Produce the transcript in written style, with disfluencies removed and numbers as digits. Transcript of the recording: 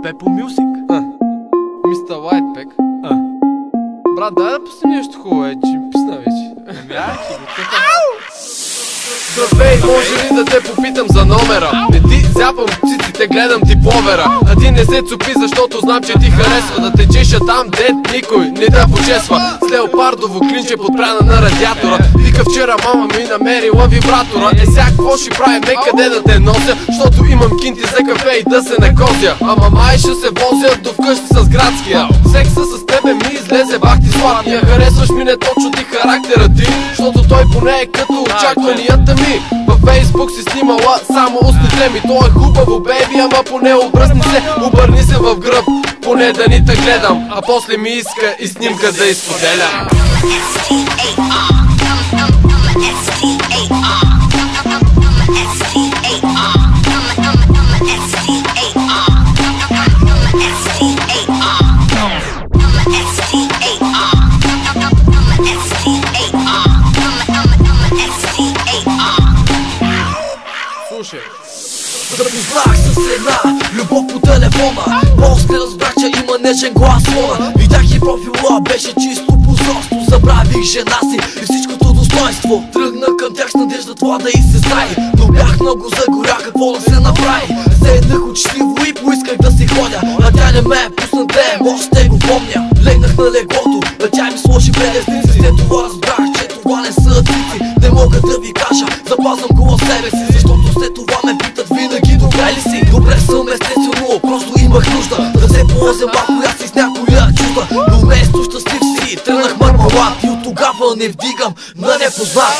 Peppo Music. Мистер Лайтпек. Брат, дай да пусти нещо хубаво, че ми писна вече. Здравей, може ли да те попитам за номера? Не ти зяпам циците, гледам ти повера. А ти не се цупи, защото знам, че ти харесва да течеш там, дет никой не да почесва. С леопардово клинче подпряна на радиатора. Вика вчера мама ми намерила вибратора. Сега какво ще правим, къде да те нося? Защото имам кинти за кафе и да се накозя. Ама май ще се возя до вкъщи с градския. Секса с тебе ми излезе, бах ти златния. Харесваш ми не точно ти характера ти, защото той поне е като очакванията ми. Във Фейсбук си снимала само устните ми. То е хубаво, бейби, ама поне обръсни се. Обърни се в гръб, поне да ни те гледам. А после ми иска и снимка да изподелям. Запознах с една любов по телефона. После разбрах, че има нежен глас фона. Видях и профила, беше чисто позорство. Забравих жена си и всичкото достоинство. Тръгна към тях с надежда това да и се знае. Но бях много загоря, какво да се направи. Седнах учтиво и поисках да си ходя. А тя не ме е пусна дем, още го помня. Легнах на леглото, а тя ми сложи белезници. След това разбрах, че това не са цици. Не мога да ви кажа, запазвам го в себе си. Защото след това ме питат винаги добре ли си. Добре съм естествено, просто имах нужда да се полазя малко аз и с някоя чужда. Но вместо щастлив си, тръгнах мармалат. И от тогава не вдигам на непознат.